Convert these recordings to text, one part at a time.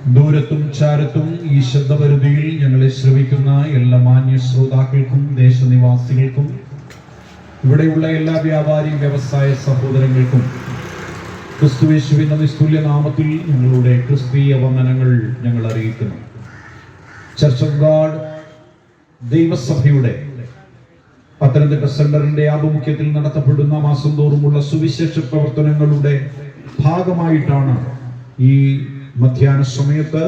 ദൂരത്തും ചാരത്തും ഈ ശബ്ദപരിധിയിൽ ഞങ്ങളെ ശ്രവിക്കുന്ന എല്ലാ മാന്യ ശ്രോതാക്കൾക്കും ദേശനിവാസികൾക്കും ഇവിടെയുള്ള എല്ലാ വ്യാപാരി വ്യവസായ സഹോദരങ്ങൾക്കും ക്രിസ്തുയേശുവിന്റെ നിസ്തുല്യ നാമത്തിൽ ഞങ്ങളുടെ ക്രിസ്തീയ വന്ദനങ്ങൾ ഞങ്ങൾ അറിയിക്കുന്നു. ചർച്ച് ഓഫ് ഗോഡ് ദൈവസഭയുടെ പത്തനംതിട്ട സെന്ററിന്റെ ആഭിമുഖ്യത്തിൽ നടത്തപ്പെടുന്ന മാസം തോറുമുള്ള സുവിശേഷ പ്രവർത്തനങ്ങളുടെ ഭാഗമായിട്ടാണ് ഈ മധ്യാഹ്ന സമയത്ത്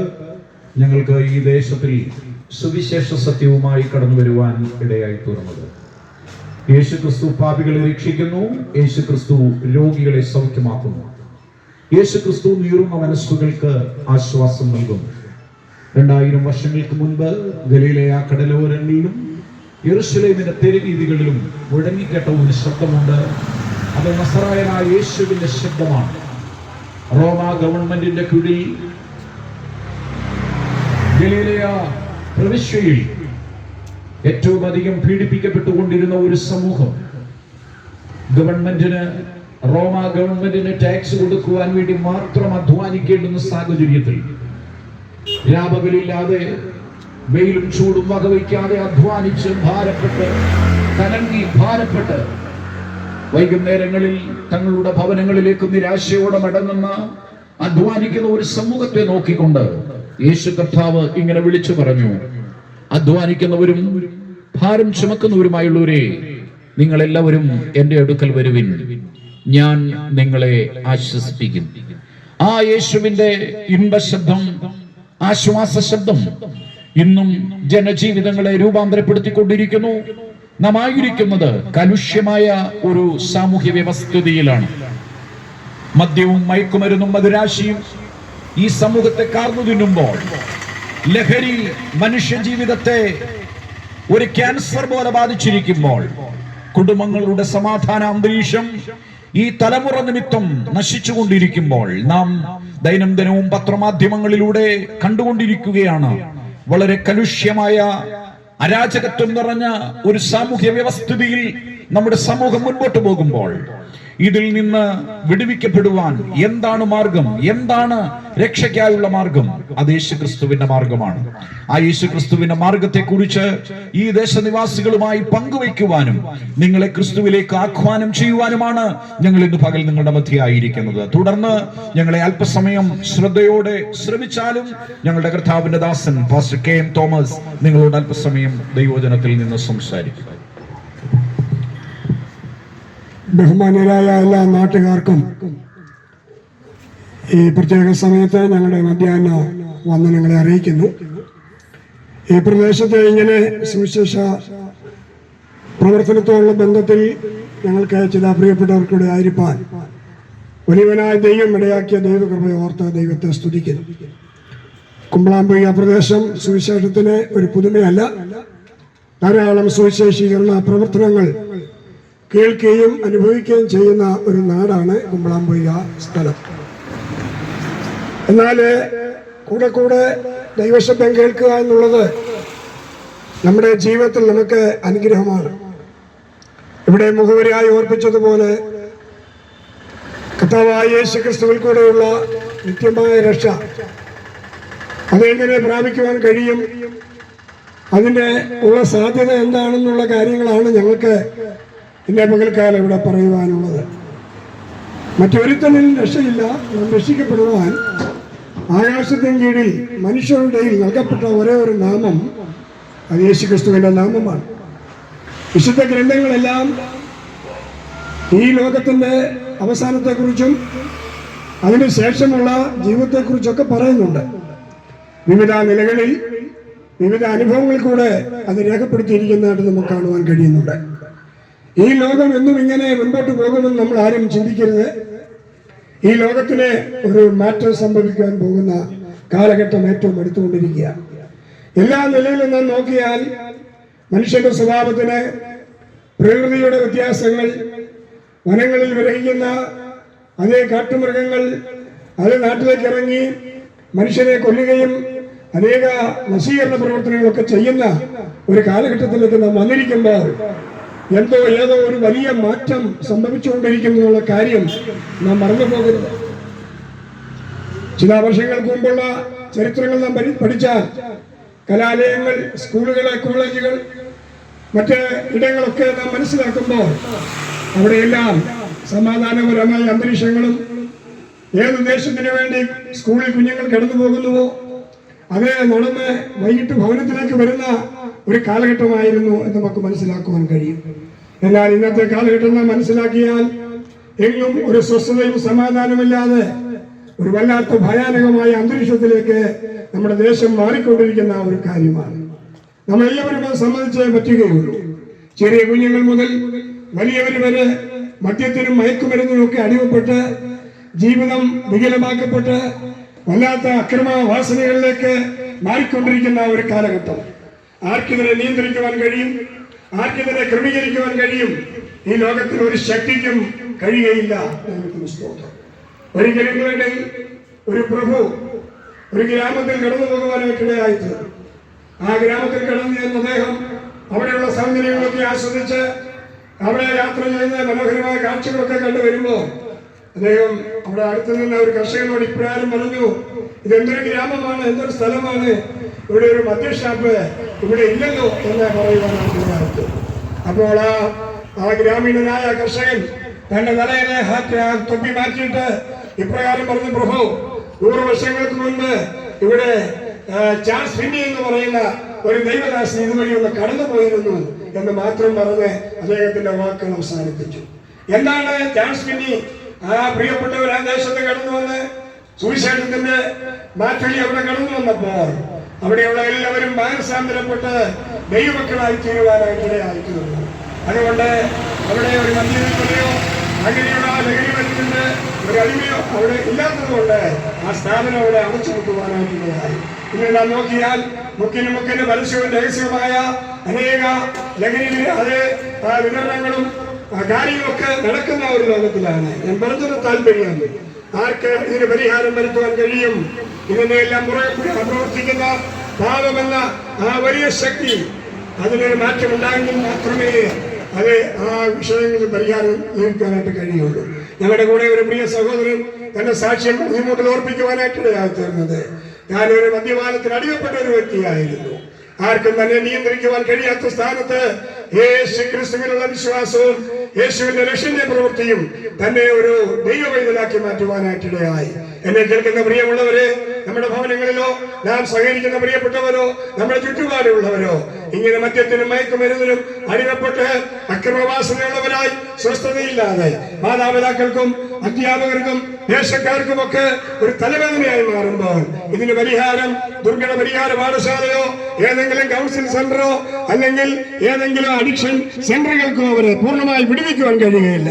ഞങ്ങൾക്ക് ഈ ദേശത്തിൽ സുവിശേഷ സത്യവുമായി കടന്നു വരുവാൻ ഇടയായി തീർന്നത്. യേശുക്രിസ്തു പാപികളെ രക്ഷിക്കുന്നു, യേശുക്രിസ്തു രോഗികളെ സൗഖ്യമാക്കുന്നു, യേശുക്രിസ്തു നീറുന്ന മനസ്സുകൾക്ക് ആശ്വാസം നൽകുന്നു. 2000 വർഷങ്ങൾക്ക് മുൻപ് ഗലീലയ കടലോരങ്ങളിലും യെരുശലേമിന്റെ തെരുവീതികളിലും മുഴങ്ങിക്കേട്ട ഒരു ശബ്ദമുണ്ട്. അത് നസറായനായ യേശുവിന്റെ ശബ്ദമാണ്. റോമ ഗവൺമെന്റിന്റെ കീഴിൽ ഗലീലയ പ്രവിശ്യയിൽ ഏറ്റവും അധികം പീഡിപ്പിക്കപ്പെട്ടുകൊണ്ടിരുന്ന ഒരു സമൂഹം, റോമ ഗവൺമെന്റിന് ടാക്സ് കൊടുക്കുവാൻ വേണ്ടി മാത്രം അധ്വാനിക്കേണ്ടുന്ന സാഹചര്യത്തിൽ രാപകലില്ലാതെ വെയിലും ചൂടും വകവയ്ക്കാതെ അധ്വാനിച്ച് ഭാരപ്പെട്ട് വൈകുന്നേരങ്ങളിൽ തങ്ങളുടെ ഭവനങ്ങളിലേക്ക് നിരാശയോടെ മടങ്ങുന്ന അധ്വാനിക്കുന്ന ഒരു സമൂഹത്തെ നോക്കിക്കൊണ്ട് യേശു കർത്താവ് ഇങ്ങനെ വിളിച്ചു പറഞ്ഞു: അധ്വാനിക്കുന്നവരും ഭാരം ചുമക്കുന്നവരുമായുള്ളവരെ, നിങ്ങളെല്ലാവരും എന്റെ അടുക്കൽ വരുവിൻ, ഞാൻ നിങ്ങളെ ആശ്വസിപ്പിക്കും. ആ യേശുവിന്റെ ഇമ്പശബ്ദം, ആശ്വാസ ശബ്ദം ഇന്നും ജനജീവിതങ്ങളെ രൂപാന്തരപ്പെടുത്തിക്കൊണ്ടിരിക്കുന്നു. നാം ആയിരിക്കുന്നത് കലുഷ്യമായ ഒരു സാമൂഹ്യ വ്യവസ്ഥിതിയിലാണ്. മദ്യവും മയക്കുമരുന്നും മധുരാശിയും ഈ സമൂഹത്തെ കാർന്നു തിന്നുമ്പോൾ, ലഹരി മനുഷ്യ ജീവിതത്തെ ഒരു ക്യാൻസർ പോലെ ബാധിച്ചിരിക്കുമ്പോൾ, കുടുംബങ്ങളുടെ സമാധാന അന്തരീക്ഷം ഈ തലമുറ നിമിത്തം നശിച്ചുകൊണ്ടിരിക്കുമ്പോൾ, നാം ദൈനംദിനവും പത്രമാധ്യമങ്ങളിലൂടെ കണ്ടുകൊണ്ടിരിക്കുകയാണ് വളരെ കലുഷ്യമായ അരാജകത്വം നിറഞ്ഞ ഒരു സാമൂഹ്യ വ്യവസ്ഥിതിയിൽ നമ്മുടെ സമൂഹം മുൻപോട്ട് പോകുമ്പോൾ, ഇതിൽ നിന്ന് വിടുവിക്കപ്പെടുവാൻ എന്താണ് മാർഗം? എന്താണ് രക്ഷയ്ക്കായുള്ള മാർഗം? അത് യേശുക്രിസ്തുവിന്റെ മാർഗമാണ്. ആ യേശുക്രിസ്തുവിന്റെ മാർഗത്തെ കുറിച്ച് ഈ ദേശനിവാസികളുമായി പങ്കുവയ്ക്കുവാനും നിങ്ങളെ ക്രിസ്തുവിലേക്ക് ആഹ്വാനം ചെയ്യുവാനുമാണ് ഞങ്ങൾ ഇന്ന് പകൽ നിങ്ങളുടെ മധ്യയായിരിക്കുന്നത്. തുടർന്ന് ഞങ്ങളെ അല്പസമയം ശ്രദ്ധയോടെ ശ്രവിച്ചാലും ഞങ്ങളുടെ കർത്താവിന്റെ ദാസൻ പാസ്റ്റർ കെ.എം. തോമസ് നിങ്ങളോട് അല്പസമയം ദൈവവചനത്തിൽ നിന്ന് സംസാരിക്കും. ബഹുമാന്യരായ എല്ലാ നാട്ടുകാർക്കും ഈ പ്രത്യേക സമയത്ത് ഞങ്ങളുടെ മധ്യാഹ്ന വന്ദനങ്ങളെ അറിയിക്കുന്നു. ഈ പ്രദേശത്ത് ഇങ്ങനെ സുവിശേഷ പ്രവർത്തനത്തോടുള്ള ബന്ധത്തിൽ ഞങ്ങൾക്ക് ചില പ്രിയപ്പെട്ടവർക്കൂടെ ആയിരിക്കാൻ വലിയവനായ ദൈവം ഇടയാക്കിയ ദൈവകൃപയെ ഓർത്ത് ദൈവത്തെ സ്തുതിക്കുന്നു. കുമ്പളാമ്പുഴ പ്രദേശം സുവിശേഷത്തിന് ഒരു പുതുമയല്ല. ധാരാളം സുവിശേഷീകരണ പ്രവർത്തനങ്ങൾ കേൾക്കുകയും അനുഭവിക്കുകയും ചെയ്യുന്ന ഒരു നാടാണ് കുമ്പളാമ്പുഴ സ്ഥലം. എന്നാൽ കൂടെ ദൈവശബ്ദം കേൾക്കുക എന്നുള്ളത് നമ്മുടെ ജീവിതത്തിൽ നമുക്ക് അനുഗ്രഹമാണ്. ഇവിടെ മുഖവരിയായി ഓർപ്പിച്ചതുപോലെ കർത്താവായ യേശുക്രിസ്തുവിൽ കൂടെയുള്ള നിത്യമായ രക്ഷ അതെങ്ങനെ പ്രാപിക്കുവാൻ കഴിയും, അതിൻ്റെ ഉള്ള സാധ്യത എന്താണെന്നുള്ള കാര്യങ്ങളാണ് ഞങ്ങൾക്ക് ഇന്നേ പകൽക്കാലം ഇവിടെ പറയുവാനുള്ളത്. മറ്റൊരുത്തനിൽ രക്ഷയില്ല. നാം രക്ഷിക്കപ്പെടുവാൻ ആകാശത്തിന് കീഴിൽ മനുഷ്യരുടെ നൽകപ്പെട്ട ഒരേ ഒരു നാമം അത് യേശുക്രിസ്തുവിന്റെ നാമമാണ്. വിശുദ്ധ ഗ്രന്ഥങ്ങളെല്ലാം ഈ ലോകത്തിന്റെ അവസാനത്തെക്കുറിച്ചും അതിന് ശേഷമുള്ള ജീവിതത്തെക്കുറിച്ചൊക്കെ പറയുന്നുണ്ട്. വിവിധ നിലകളിൽ വിവിധ അനുഭവങ്ങൾ കൂടെ അത് രേഖപ്പെടുത്തിയിരിക്കുന്നതായിട്ട് നമുക്ക് കാണുവാൻ കഴിയുന്നുണ്ട്. ഈ ലോകം എന്നും ഇങ്ങനെ മുൻപോട്ട് പോകുമെന്ന് നമ്മൾ ആരും ചിന്തിക്കരുത്. ഈ ലോകത്തിന് ഒരു മാറ്റം സംഭവിക്കാൻ പോകുന്ന കാലഘട്ടം ഏറ്റവും അടുത്തുകൊണ്ടിരിക്കുക. എല്ലാ നിലയിലും നാം നോക്കിയാൽ മനുഷ്യന്റെ സ്വഭാവത്തിന്, പ്രകൃതിയുടെ വ്യത്യാസങ്ങൾ, വനങ്ങളിൽ വിരഹിക്കുന്ന അതേ കാട്ടുമൃഗങ്ങൾ അത് നാട്ടിലേക്ക് ഇറങ്ങി മനുഷ്യനെ കൊല്ലുകയും അനേക നശീകരണ പ്രവർത്തനങ്ങളൊക്കെ ചെയ്യുന്ന ഒരു കാലഘട്ടത്തിലേക്ക് നാം വന്നിരിക്കുമ്പോൾ ഏതോ ഒരു വലിയ മാറ്റം സംഭവിച്ചുകൊണ്ടിരിക്കുന്നു എന്നുള്ള കാര്യം നാം മറന്നു പോകരുത്. ചില വർഷങ്ങൾക്ക് മുമ്പുള്ള ചരിത്രങ്ങൾ നാം പഠിച്ചാൽ കലാലയങ്ങൾ, സ്കൂളുകൾ, കോളേജുകൾ, മറ്റ് ഇടങ്ങളൊക്കെ നാം മനസ്സിലാക്കുമ്പോൾ അവിടെയെല്ലാം സമാധാനപരമായ അന്തരീക്ഷങ്ങളും ഏത് ദേശത്തിന് വേണ്ടി സ്കൂളിൽ കുഞ്ഞുങ്ങൾ കടന്നു പോകുന്നുവോ അത് നടന്ന് വൈകിട്ട് ഭവനത്തിലേക്ക് വരുന്ന ഒരു കാലഘട്ടമായിരുന്നു എന്ന് നമുക്ക് മനസ്സിലാക്കുവാൻ കഴിയും. എന്നാൽ ഇന്നത്തെ കാലഘട്ടം നാം മനസ്സിലാക്കിയാൽ എങ്ങും ഒരു സ്വസ്ഥതയും സമാധാനമില്ലാതെ ഒരു വല്ലാത്ത ഭയാനകമായ അന്തരീക്ഷത്തിലേക്ക് നമ്മുടെ ദേശം മാറിക്കൊണ്ടിരിക്കുന്ന ഒരു കാര്യമാണ്. നമ്മളെല്ലാവരും അത് സമ്മതിച്ചേ പറ്റുകയുള്ളൂ. ചെറിയ കുഞ്ഞുങ്ങൾ മുതൽ വലിയവർ വരെ മദ്യത്തിനും മയക്കുമരുന്നിനും ഒക്കെ അടിമപ്പെട്ട് ജീവിതം വികലമാക്കപ്പെട്ട് വല്ലാത്ത അക്രമവാസനകളിലേക്ക് മാറിക്കൊണ്ടിരിക്കുന്ന ഒരു കാലഘട്ടം. ആർക്കിതിനെ നിയന്ത്രിക്കുവാൻ കഴിയും? ആർക്കിതിനെ ക്രമീകരിക്കുവാൻ കഴിയും? ഈ ലോകത്തിൽ ഒരു ശക്തിക്കും കഴിയുകയില്ല. ഒരിക്കലും ഒരു പ്രഭു ഒരു ഗ്രാമത്തിൽ കടന്നു പോകുവാനായിട്ടിടയായിട്ട് ആ ഗ്രാമത്തിൽ കടന്നു ചെന്ന അദ്ദേഹം അവിടെയുള്ള സൗന്ദര്യങ്ങളൊക്കെ ആസ്വദിച്ച് അവിടെ യാത്ര ചെയ്ത് മനോഹരമായ കാഴ്ചകളൊക്കെ കണ്ടുവരുമ്പോൾ അദ്ദേഹം അവിടെ അടുത്ത് നിന്ന് ഒരു കർഷകനോട് ഇപ്രകാരം പറഞ്ഞു, ഇതെന്തൊരു ഗ്രാമമാണ്, എന്തൊരു സ്ഥലമാണ്, ഇവിടെ ഒരു മദ്യഷാപ്പ് ഇവിടെ ഇല്ലല്ലോ എന്ന് പറയുവാനായിട്ട്. അപ്പോൾ ആ ഗ്രാമീണനായ കർഷകൻ തന്റെ തലയിലെ തൊപ്പി മാറ്റിയിട്ട് ഇപ്രകാരം പറഞ്ഞു, പ്രഭു 100 വർഷങ്ങൾക്ക് മുൻപ് ഇവിടെ ചാൾസ് ഫിന്നി എന്ന് പറയുന്ന ഒരു ദൈവദാസൻ ഇതുവഴി ഒന്ന് കടന്നു പോയിരുന്നു എന്ന് മാത്രം പറഞ്ഞ് അദ്ദേഹത്തിന്റെ വാക്കുകൾ അവസാനിപ്പിച്ചു. എന്താണ് ചാൾസ് ഫിന്നി? ആ പ്രിയപ്പെട്ടവർ ആ ദേശത്ത് കടന്നു വന്ന് സുവിശേഷത്തിന്റെ മാറ്റൊലി അവിടെ കടന്നു വന്നപ്പോൾ അവിടെയുള്ള എല്ലാവരും മാനസാന്തരപ്പെട്ട് ദൈവമക്കളായി തീരുവാനായിട്ടിടയായിത്തീർന്നു. അതുകൊണ്ട് അവിടെ ഒരു മദ്യപിക്കുകയോ അങ്ങനെയുള്ള ലഹരി മരുന്നിന്റെ ഒരു അടിമയോ അവിടെ ഇല്ലാത്തത് കൊണ്ട് ആ സ്ഥാപനം അവിടെ അടച്ചു വെക്കുവാനായിട്ടിടയായി. ഇന്ന് നാം നോക്കിയാൽ മുക്കിന് പരസ്യവും രഹസ്യമായ അനേക ലഹരി വിതരണങ്ങളും കാര്യങ്ങളൊക്കെ നടക്കുന്ന ഒരു ലോകത്തിലാണ്. ഞാൻ പറഞ്ഞൊരു താല്പര്യം, ആർക്ക് ഇതിന് പരിഹാരം വരുത്തുവാൻ കഴിയും? ഇതിനെല്ലാം പ്രവർത്തിക്കുന്ന പാപമെന്ന ആ വലിയ ശക്തി, അതിനൊരു മാറ്റം ഉണ്ടായെങ്കിൽ മാത്രമേ അത് ആ വിഷയങ്ങളിൽ പരിഹാരം നേരിടാനായിട്ട് കഴിയുള്ളൂ. ഞങ്ങളുടെ കൂടെ ഒരു പ്രിയ സഹോദരൻ തന്റെ സാക്ഷ്യം മുന്നോട്ട് ഓർപ്പിക്കുവാനായിട്ടിടയായി തീർന്നത്, ഞാനൊരു മദ്യപാനത്തിന് അടിമപ്പെട്ട ഒരു വ്യക്തിയായിരുന്നു. ആർക്കും തന്നെ നിയന്ത്രിക്കുവാൻ കഴിയാത്ത സ്ഥാനത്ത് യേശു ക്രിസ്തുവിനുള്ള വിശ്വാസവും യേശുവിന്റെ രക്ഷന്റെ പ്രവൃത്തിയും തന്നെ ഒരു ദൈവവൈദ്യനാക്കി മാറ്റുവാനായിട്ടിടയായി. എന്നെ കേൾക്കുന്ന പ്രിയമുള്ളവരെ, നമ്മുടെ ഭവനങ്ങളിലോ നാം സഹകരിക്കുന്ന പ്രിയപ്പെട്ടവരോ നമ്മുടെ ചുറ്റുപാടുള്ളവരോ ഇങ്ങനെ മദ്യത്തിനും മയക്കുമരുന്നിനും അടിമപ്പെട്ട് അക്രമവാസനയുള്ളവരായി സ്വസ്ഥതയില്ലാതെ മാതാപിതാക്കൾക്കും അധ്യാപകർക്കും ദേശക്കാർക്കും ഒക്കെ ഒരു തലവേദനയായി മാറുമ്പോൾ ഇതിന് പരിഹാരം ദുർഘട പരിഹാര പാഠശാലയോ ഏതെങ്കിലും കൗൺസിൽ സെന്ററോ അല്ലെങ്കിൽ ഏതെങ്കിലും അഡിക്ഷൻ സെന്ററുകൾക്കോ അവരെ പൂർണ്ണമായി വിടുവിക്കുവാൻ കഴിയുകയില്ല.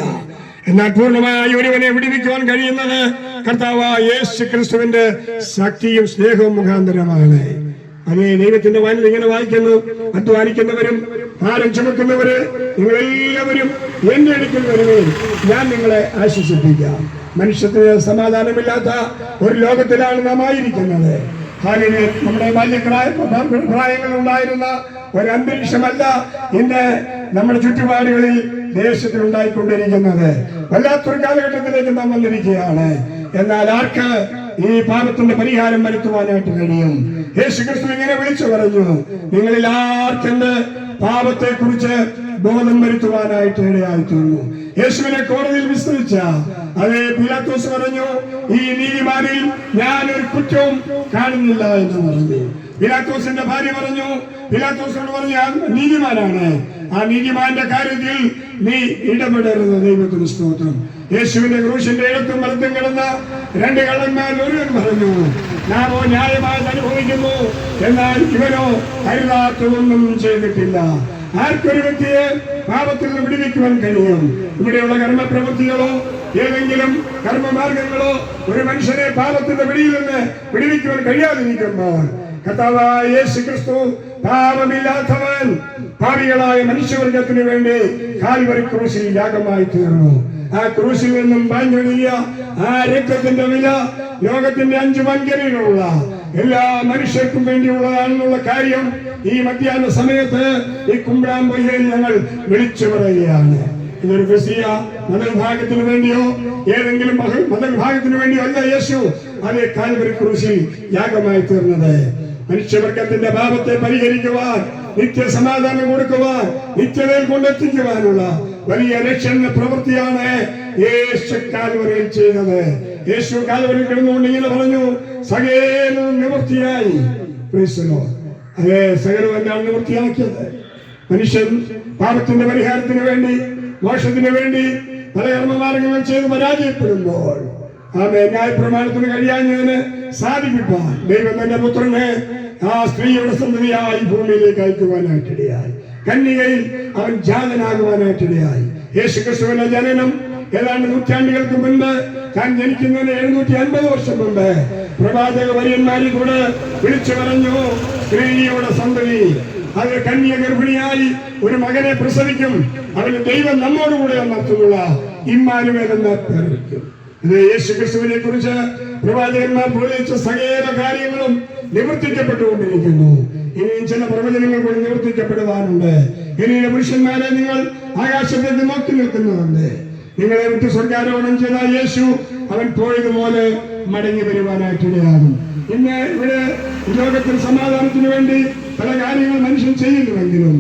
എന്നാൽ പൂർണ്ണമായി ഒരുവനെ വിടുവിക്കുവാൻ കഴിയുന്നത് കർത്താവായ യേശു ക്രിസ്തുവിന്റെ ശക്തിയും സ്നേഹവും മുഖാന്തരമാണ്. അതേ ദൈവത്തിന്റെ വായന ഇങ്ങനെ വായിക്കുന്നു, അധ്വാനിക്കുന്നവരും ഭാരം ചുമക്കുന്നവര് നിങ്ങളെല്ലാവരും എന്റെ അടുക്കൽ വരുകയും ഞാൻ നിങ്ങളെ ആശ്വസിപ്പിക്കാം. മനുഷ്യത്തിന് സമാധാനമില്ലാത്ത ഒരു ലോകത്തിലാണ് നാം ആയിരിക്കുന്നത്. നമ്മുടെ ബാല്യപ്രായങ്ങളിൽ ഉണ്ടായിരുന്ന ഒരു അന്തരീക്ഷമല്ല ഇന്ന് നമ്മുടെ ചുറ്റുപാടുകളിൽ ദേശത്തിൽ ഉണ്ടായിക്കൊണ്ടിരിക്കുന്നത്. വല്ലാത്തൊരു കാലഘട്ടത്തിലേക്ക് നാം വന്നിരിക്കുകയാണ്. എന്നാൽ ആർക്ക് ഈ പാപത്തിന്റെ പരിഹാരം വരുത്തുവാനായിട്ട് കഴിയും? യേശു ക്രിസ്തു ഇങ്ങനെ വിളിച്ചു പറഞ്ഞു, നിങ്ങളിൽ ആർക്കെന്റെ പാപത്തെ കുറിച്ച് ബോധം വരുത്തുവാനായിട്ട് ഇടയായിത്തീർന്നു. യേശുവിനെ കോടതിയിൽ വിസ്തരിച്ച അതേ പീലാത്തോസ് പറഞ്ഞു, ഈ നീതിമാനിൽ ഞാനൊരു കുറ്റവും കാണുന്നില്ല എന്ന് പറഞ്ഞു. പീലാത്തോസിന്റെ ഭാര്യ പറഞ്ഞു, പീലാത്തോസിനോട് പറഞ്ഞു, ഞാൻ നീതിമാനാണ്, ആ നീതിമാന്റെ കാര്യത്തിൽ നീ ഇടപെടരുത്. ദൈവത്തിന് സ്തോത്രം. യേശുവിന്റെ ക്രൂശിന്റെ ഇടത്തും വലത്തും കിടന്ന 2 കള്ളന്മാരിൽ ഒരുവൻ പറഞ്ഞു, നാമോ ന്യായമായത് അനുഭവിക്കുന്നു, എന്നാൽ ഇവനോ അരുതാത്തതൊന്നും ചെയ്തിട്ടില്ല. ആർക്കൊരു വ്യക്തിയെ പാപത്തിൽ നിന്ന് വിടുവിക്കുവാൻ കഴിയും? ഇവിടെയുള്ള കർമ്മപ്രവൃത്തികളോ ഏതെങ്കിലും കർമ്മമാർഗങ്ങളോ ഒരു മനുഷ്യനെ പാപത്തിന്റെ പിടിയിൽ നിന്ന് വിടുവിക്കുവാൻ കഴിയാതിരിക്കുമ്പോൾ കർത്താവായ യേശു ക്രിസ്തു പാപമില്ലാത്തവൻ പാപികളായ മനുഷ്യവർഗത്തിന് വേണ്ടി കാൽവരി ക്രൂശിൽ യാഗമായി തീർന്നു. ആ ക്രൂശിൽ നിന്നും പാഞ്ഞൊഴുകിയ ആ രക്തത്തിന്റെ വില ലോകത്തിന്റെ 5 വൻകരയിലുള്ള എല്ലാ മനുഷ്യർക്കും വേണ്ടിയുള്ളതാണെന്നുള്ള കാര്യം ഈ മധ്യാഹ്ന സമയത്ത് ഈ കുമ്പ്രാമ്പൊയ്യയിൽ ഞങ്ങൾ വിളിച്ചു പറയുകയാണ്. ഇതൊരു ക്രിസ്തീയ മതവിഭാഗത്തിന് വേണ്ടിയോ ഏതെങ്കിലും മതവിഭാഗത്തിന് വേണ്ടിയോ അല്ല യേശു അതേ കാൽവരി ക്രൂശിൽ യാഗമായി തീർന്നത്. മനുഷ്യവർഗത്തിന്റെ പാപത്തെ പരിഹരിക്കുവാൻ, നിത്യസമാധാനം കൊടുക്കുവാൻ, നിത്യതയിൽ കൊണ്ടെത്തിക്കുവാനുള്ള വലിയ രക്ഷണ പ്രവൃത്തിയാണ് യേശു കാൽവരിയിൽ ചെയ്തത്. യേശു കാൽവരിയിൽ കിടന്നുകൊണ്ട് ഇങ്ങനെ പറഞ്ഞു, സകലവും നിവൃത്തിയായി. അതേ, സകലവും എന്താണ് നിവൃത്തിയാക്കിയത്? മനുഷ്യൻ പാപത്തിന്റെ പരിഹാരത്തിന് വേണ്ടി, മോക്ഷത്തിന് വേണ്ടി പല കർമ്മമാർഗങ്ങൾ ചെയ്ത് പരാജയപ്പെടുമ്പോൾ ന്യായപ്രമാണത്തിന് കഴിയാഞ്ഞതിന് സാധിപ്പിക്കാൻ ദൈവം തന്റെ പുത്രനെ ആ സ്ത്രീയുടെ സന്തതിയായി ഭൂമിയിലേക്ക് അയക്കുവാനായിട്ടിടയായി. കന്യകയിൽ അവൻ ജാതനാകുവാനായിട്ടിടയായി. യേശുക്രിസ്തുവിന്റെ ജനനം ഏതാണ്ട് നൂറ്റാണ്ടുകൾക്ക് മുൻപ്, താൻ ജനിക്കുന്നതിന് 750 വർഷം മുമ്പ് പ്രവാചക വര്യന്മാരിൽ കൂടെ വിളിച്ചു പറഞ്ഞു, സ്ത്രീയുടെ സന്തതി അത് കന്യ ഗർഭിണിയായി ഒരു മകനെ പ്രസവിക്കും, അവന് ദൈവം നമ്മോടുകൂടെ എന്നർത്ഥമുള്ള ഇമ്മാനുവേൽ എന്ന പേർ വയ്ക്കും. ഇത് യേശുക്രിസ്തുവിനെ കുറിച്ച് പ്രവാചകന്മാർ പ്രവചിച്ച സകല കാര്യങ്ങളും നിവർത്തിക്കപ്പെട്ടുകൊണ്ടിരിക്കുന്നു. ഇനിയും ചില പ്രവചനങ്ങൾ കൂടി നിവർത്തിക്കപ്പെടുവാനുണ്ട്. ഇനിയും പുരുഷന്മാരെ, നിങ്ങൾ ആകാശത്തേക്ക് നോക്കി നിൽക്കുന്നുണ്ട്. നിങ്ങളെ വിട്ട് സ്വർഗാരോഹണം ചെയ്ത യേശു അവൻ പോയതുപോലെ മടങ്ങി വരുവാനായിട്ടിടയാകും. ഇന്ന് ഇവിടെ ലോകത്തിൽ സമാധാനത്തിന് വേണ്ടി പല കാര്യങ്ങൾ മനുഷ്യൻ ചെയ്യുന്നുവെങ്കിലും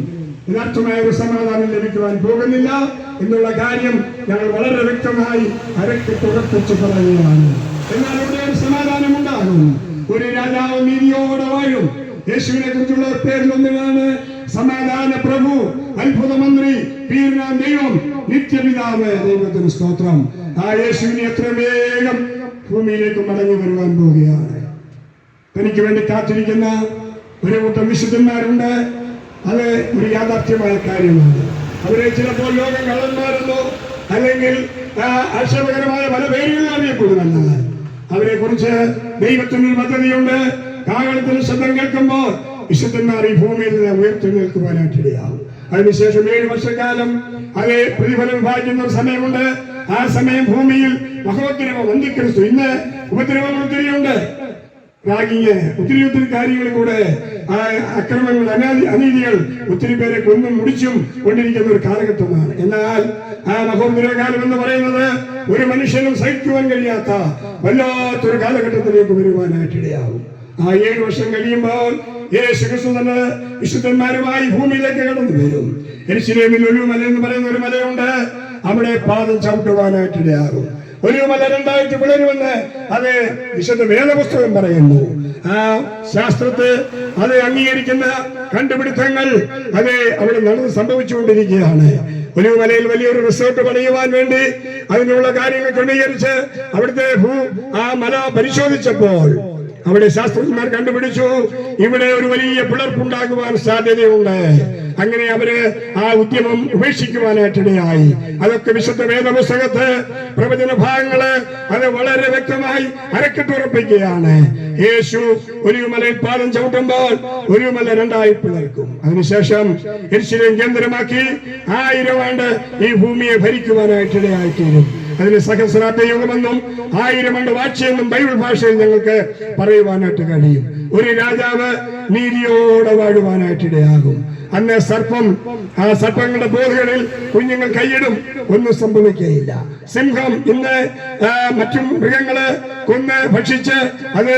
യഥാർത്ഥമായ ഒരു സമാധാനം ലഭിക്കുവാൻ പോകുന്നില്ല എന്നുള്ള കാര്യം ഞങ്ങൾ വളരെ വ്യക്തമായി അരക്കിട്ടുറപ്പിച്ച് പറയുകയാണ്. എന്നാൽ ഇവിടെ ഒരു സമാധാനം ഉണ്ടാകും. ഒരു രാജാവ് നീതിയോടെ വാഴും. യേശുവിനെ കുറിച്ചുള്ള പേരിലൊന്നിനാണ് സമാധാന പ്രഭു, അത്ഭുത മന്ത്രി, വീരനാം ദൈവം, നിത്യപിതാവ്. ദൈവത്തിന് സ്തോത്രം. ആ യേശുവിനെ എത്ര വേഗം ഭൂമിയിലേക്ക് മടങ്ങി വരുവാൻ പോവുകയാണ്. തനിക്ക് വേണ്ടി കാത്തിരിക്കുന്ന ഒരു കൂട്ടം വിശുദ്ധന്മാരുണ്ട്. അത് ഒരു യാഥാർത്ഥ്യമായ കാര്യമാണ്. അവരെ ചിലപ്പോൾ ലോകം കള്ളന്മാരെന്നോ അല്ലെങ്കിൽ ആക്ഷേപകരമായ പല പേരുകളിൽ അറിയപ്പെടുമെന്നാൽ അവരെ കുറിച്ച് ദൈവത്തിന് പദ്ധതിയുണ്ട്. കാഹളത്തിന് ശബ്ദം കേൾക്കുമ്പോൾ വിശുദ്ധന്മാർ ഈ ഭൂമിയിൽ നിന്ന് ഉയർത്തെഴുന്നേൽക്കുവാനായിട്ടിടയാവും. അതിനുശേഷം 7 വർഷക്കാലം അതേ പ്രതിഫലം വിഭാഗിക്കുന്ന ഒരു സമയമുണ്ട്. ആ സമയം ഭൂമിയിൽ മഹോദ്രവം, അന്തിക്രിസ്തു. ഇന്ന് ഉപദ്രവം ഒത്തിരിയുണ്ട്. ഒത്തിരി കാര്യങ്ങൾ കൂടെ അക്രമങ്ങൾ, അനീതികൾ ഒത്തിരി പേരെ കൊന്നും മുടിച്ചും കൊണ്ടിരിക്കുന്ന ഒരു കാലഘട്ടമാണ്. എന്നാൽ ആ മഹോദ്രവകാലം എന്ന് പറയുന്നത് ഒരു മനുഷ്യനും സഹിക്കുവാൻ കഴിയാത്ത വല്ലാത്തൊരു കാലഘട്ടത്തിലേക്ക് വരുവാനായിട്ടിടയാവും. ആ 7 വർഷം കഴിയുമ്പോൾ യേശുക്രിസ്തു തന്നെ വിശുദ്ധന്മാരുമായി ഭൂമിയിലേക്ക് കടന്നു വരും. യെരൂശലേമിൽ ഒലിവുമല എന്ന് പറയുന്ന ഒരു മലയുണ്ട്. അവിടെ പാദം ചവിട്ടുവാനായിട്ടിടയാകും. ഒലിവുമല 2ആയിട്ട് പിളരുമെന്ന് അത് വിശുദ്ധ വേദപുസ്തകം പറയുന്നു. ആ ശാസ്ത്രത്തെ അത് അംഗീകരിക്കുന്ന കണ്ടുപിടുത്തങ്ങൾ അത് അവിടെ നടന്ന് സംഭവിച്ചുകൊണ്ടിരിക്കുകയാണ്. ഒലിവുമലയിൽ വലിയൊരു റിസോർട്ട് പണിയുവാൻ വേണ്ടി അതിനുള്ള കാര്യങ്ങൾ ക്രമീകരിച്ച് അവിടുത്തെ ആ മല പരിശോധിച്ചപ്പോൾ അവിടെ ശാസ്ത്രജ്ഞന്മാർ കണ്ടുപിടിച്ചു, ഇവിടെ ഒരു വലിയ പിളർപ്പുണ്ടാകുവാൻ സാധ്യതയുണ്ട്. അങ്ങനെ അവര് ആ ഉദ്യമം ഉപേക്ഷിക്കുവാനായിട്ടിടയായി. അതൊക്കെ വിശുദ്ധ വേദപുസ്തകത്ത് പ്രവചന ഭാഗങ്ങള് അത് വളരെ വ്യക്തമായി അരക്കിട്ടുറപ്പിക്കുകയാണ്. യേശു ഒലിവുമലയിൽ പാദം ചവിട്ടുമ്പോൾ ഒലിവുമല 2ആയി പിളർക്കും. അതിനുശേഷം യെരൂശലേം കേന്ദ്രമാക്കി 1000 ആണ്ട് ഈ ഭൂമിയെ ഭരിക്കുവാനായിട്ടിടയായിത്തീരും. അതിന് സഹസ്രാബ്ദയുഗമെന്നും 1000 ആണ്ട് വാഴ്ചയെന്നും ബൈബിൾ ഭാഷയിൽ ഞങ്ങൾക്ക് പറയുവാനായിട്ട് കഴിയും. ഒരു രാജാവ് നീതിയോടെ വാഴുവാനായിട്ടിടയാകും. അന്ന് സർപ്പം, ആ സർപ്പങ്ങളുടെ ബോധകളിൽ കുഞ്ഞുങ്ങൾ കൈയിടും, ഒന്നും സംഭവിക്കുകയില്ല. സിംഹം ഇന്ന് മറ്റു മൃഗങ്ങളെ കൊന്ന് ഭക്ഷിച്ച് അത്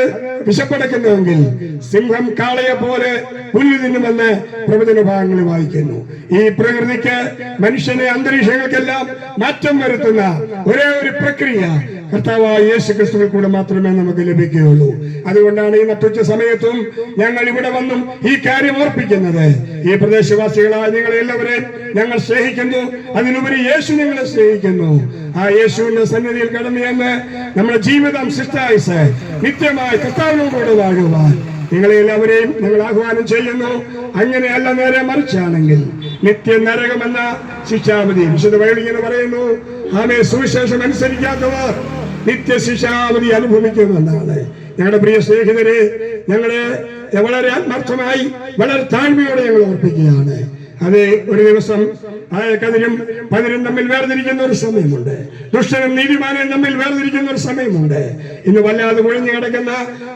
വിശപ്പടക്കുന്നുവെങ്കിൽ സിംഹം കാളയെ പോലെ പുല്ല് തിന്നുമെന്ന് പ്രവചന ഭാഗങ്ങളിൽ വായിക്കുന്നു. ഈ പ്രകൃതിക്ക്, മനുഷ്യനെ, അന്തരീക്ഷങ്ങൾക്കെല്ലാം മാറ്റം വരുത്തുന്ന ഒരേ ഒരു പ്രക്രിയ കർത്താവായ യേശുക്രിസ്തുവിൽ കൂടെ മാത്രമേ നമുക്ക് ലഭിക്കുകയുള്ളൂ. അതുകൊണ്ടാണ് ഈ നട്ടുച്ച സമയത്തും ഞങ്ങൾ ഇവിടെ വന്നും ഈ കാര്യം ഓർപ്പിക്കുന്നത്. ഈ പ്രദേശവാസികളായ നിങ്ങളെ എല്ലാവരെയും ഞങ്ങൾ സ്നേഹിക്കുന്നു. അതിനുപരി യേശു നിങ്ങളെ സ്നേഹിക്കുന്നു. ആ യേശുവിന്റെ സന്നിധിയിൽ കടന്നു ചെന്ന് നമ്മുടെ ജീവിതം ശിഷ്ടായുസ് നിത്യമായി കർത്താവിനോട് വാഴുവാൻ നിങ്ങളെ എല്ലാവരെയും ഞങ്ങൾ ആഹ്വാനം ചെയ്യുന്നു. അങ്ങനെയല്ല, നേരെ മറിച്ചാണെങ്കിൽ നിത്യ നരകമെന്ന ശിക്ഷാവധി വിശുദ്ധ ബൈബിൾ ഇങ്ങനെ പറയുന്നു. ആമേ, സുവിശേഷം അനുസരിക്കാത്തവർ നിത്യശിക്ഷാവധി അനുഭവിക്കുമെന്നാണ്. ഞങ്ങളുടെ പ്രിയ സ്നേഹിതരെ, ഞങ്ങളെ വളരെ ആത്മാർത്ഥമായി വളരെ താഴ്മയോടെ ഞങ്ങൾ ഓർപ്പിക്കുകയാണ്. അതെ, ഒരു ദിവസം കതിരും പതിരും തമ്മിൽ വേർതിരിക്കുന്ന ഒരു സമയമുണ്ട്. ദുഷ്ടനും നീതിമാനും തമ്മിൽ വേർതിരിക്കുന്ന ഒരു സമയമുണ്ട്. ഇന്ന് വല്ലാതെ ഒഴിഞ്ഞു കിടക്കുന്ന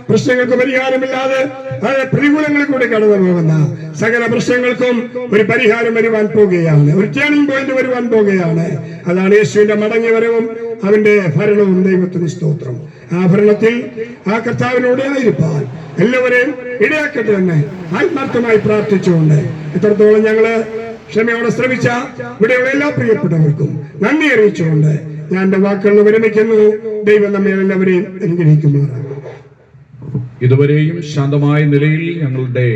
പ്രശ്നങ്ങൾക്ക് പരിഹാരമില്ലാതെ അത് പ്രതികൂലങ്ങളിൽ കൂടി കടന്നു പോകുന്ന സകല പ്രശ്നങ്ങൾക്കും ഒരു പരിഹാരം വരുവാൻ പോകുകയാണ്, ഒരു ടേണിംഗ് പോയിന്റ് വരുവാൻ പോകുകയാണ്. അതാണ് യേശുവിന്റെ മടങ്ങി വരവും അവന്റെ ഭരണവും. ദൈവത്തിന് സ്തോത്രം. ആ ഭരണത്തിൽ ആ കർത്താവിനോട് ആയിരിക്കാൻ എല്ലാവരെയും ഇടയാക്കട്ടെ എന്ന് ആത്മാർത്ഥമായി പ്രാർത്ഥിച്ചുകൊണ്ട് ഇത്രത്തോളം ഞങ്ങള് ക്ഷമയോടെ ശ്രമിച്ച ഇവിടെയുള്ള എല്ലാ പ്രിയപ്പെട്ടവർക്കും നന്ദി അറിയിച്ചുകൊണ്ട് ഞാൻ എന്റെ വാക്കുകൾ വിരമിക്കുന്നു. ദൈവം നമ്മെ എല്ലാവരെയും അനുഗ്രഹിക്കുമാറാണ്. ഇതുവരെയും ശാന്തമായ നിലയിൽ ഞങ്ങളുടെ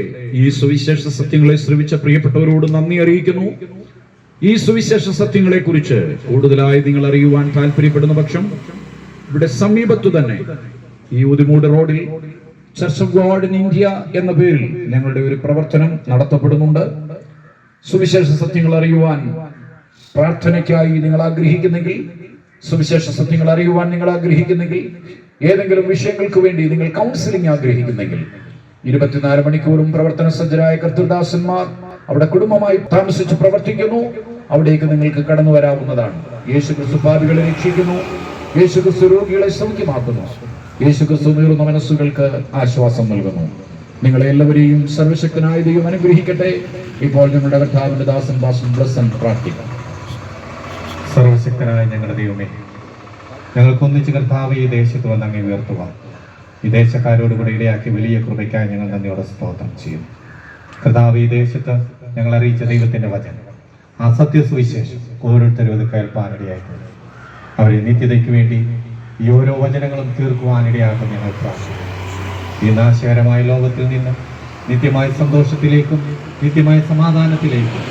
ഈ സുവിശേഷ സത്യങ്ങളെ ശ്രവിച്ച പ്രിയപ്പെട്ടവരോട് നന്ദി അറിയിക്കുന്നു. ഈ സുവിശേഷ സത്യങ്ങളെ കുറിച്ച് കൂടുതലായി നിങ്ങൾ അറിയുവാൻ താല്പര്യപ്പെടുന്ന പക്ഷം ഇവിടെ സമീപത്തു തന്നെ ഈ ഉദിമൂട് റോഡിൽ church of God in India എന്ന പേരിൽ ഞങ്ങളുടെ ഒരു പ്രവർത്തനം നടത്തപ്പെടുന്നുണ്ട്. സുവിശേഷ സത്യങ്ങൾ അറിയുവാൻ പ്രാർത്ഥനയ്ക്കായി നിങ്ങൾ ആഗ്രഹിക്കുന്നെങ്കിൽ, സുവിശേഷ സത്യങ്ങൾ അറിയുവാൻ നിങ്ങൾ ആഗ്രഹിക്കുന്നെങ്കിൽ, ഏതെങ്കിലും വിഷയങ്ങൾക്ക് വേണ്ടി നിങ്ങൾ കൗൺസിലിംഗ് ആഗ്രഹിക്കുന്നെങ്കിൽ 24 മണിക്കൂറും പ്രവർത്തന സജ്ജരായ കർത്തൃദാസന്മാർ അവിടെ കുടുംബമായി താമസിച്ച് പ്രവർത്തിക്കുന്നു. അവിടേക്ക് നിങ്ങൾക്ക് കടന്നു വരാവുന്നതാണ്. യേശുക്രിസ്തു പാപികളെ രക്ഷിക്കുന്നു, യേശുക്രിസ്തു രോഗികളെ സൗഖ്യമാക്കുന്നു, യേശുക്രിസ്തു നീറുന്ന മനസ്സുകൾക്ക് ആശ്വാസം നൽകുന്നു. നിങ്ങളെ എല്ലാവരെയും സർവശക്തനായ ദൈവം അനുഗ്രഹിക്കട്ടെ. ഇപ്പോൾ ഞങ്ങളുടെ കർത്താവിന്റെ ദാസൻ പാസ്റ്റർ ബ്ലസ്സൻ പ്രാർത്ഥിക്കാം. സർവശക്തനായ ഞങ്ങളുടെ ദൈവമേ, ഞങ്ങൾക്ക് ഒന്നിച്ച് കർത്താവ് ഈ ദേശത്ത് വന്ന് അങ്ങ് ഉയർത്തുവാൻ ഈ ദേശക്കാരോടുകൂടെ ഇടയാക്കി വലിയ കൃപയ്ക്കായി ഞങ്ങൾ നന്ദിയോടെ സ്തോത്രം ചെയ്യുന്നു. കർത്താവ് ഈ ദേശത്ത് ഞങ്ങൾ അറിയിച്ച ദൈവത്തിന്റെ വചനം, ആ സത്യസുവിശേഷം ഓരോരുത്തരും അത് കേൾപ്പാനിടയായിട്ടുണ്ട്. അവരെ നിത്യതയ്ക്ക് വേണ്ടി ഈ ഓരോ വചനങ്ങളും തീർക്കുവാനിടയാക്കും ഞങ്ങൾ പ്രാർത്ഥിക്കുന്നു. ഈ നാശകരമായ ലോകത്തിൽ നിന്ന് നിത്യമായ സന്തോഷത്തിലേക്കും നിത്യമായ സമാധാനത്തിലേക്കും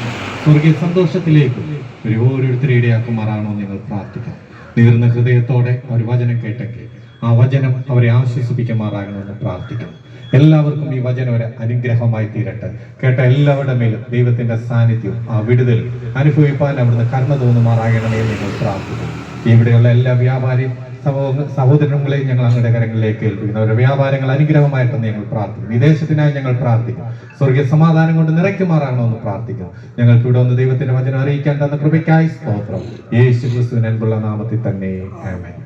സ്വർഗീയ സന്തോഷത്തിലേക്കും ഒരു ഓരോരുത്തരെ ഇടയാക്കുമാറാണോ നിങ്ങൾ പ്രാർത്ഥിക്കാം. നീർന്ന ഹൃദയത്തോടെ ഒരു വചനം കേട്ടെങ്കിൽ ആ വചനം അവരെ ആശ്വസിപ്പിക്കുമാറാകണമെന്ന് പ്രാർത്ഥിക്കാം. എല്ലാവർക്കും ഈ വചനം ഒരു അനുഗ്രഹമായി തീരട്ടെ. കേട്ട എല്ലാവരുടെ മേലും ദൈവത്തിന്റെ സാന്നിധ്യം, ആ വിടുതൽ അനുഭവിപ്പാൻ അവിടുന്ന് കരുണ തോന്നുമാറാകണമേ നിങ്ങൾ പ്രാർത്ഥിക്കും. ഇവിടെയുള്ള എല്ലാ വ്യാപാരി സഹോദരങ്ങളെയും ഞങ്ങൾ അങ്ങയുടെ കരങ്ങളിലേക്ക് ഏൽപ്പിക്കുന്നു. അവരുടെ വ്യാപാരങ്ങൾ അനുഗ്രഹമായിട്ടെന്ന് ഞങ്ങൾ പ്രാർത്ഥിക്കും. വിദേശത്തിനായി ഞങ്ങൾ പ്രാർത്ഥിക്കും. സ്വർഗീയ സമാധാനം കൊണ്ട് നിറയ്ക്കുമാറാകണമെന്ന് പ്രാർത്ഥിക്കും. ഞങ്ങൾക്ക് ഇവിടെ ഒന്ന് ദൈവത്തിന്റെ വചനം അറിയിക്കാൻ തന്ന കൃപയ്ക്കായി സ്തോത്രം. യേശു ക്രിസ്തുവിന്റെ അൻപുള്ള നാമത്തിൽ തന്നെ ആമേൻ.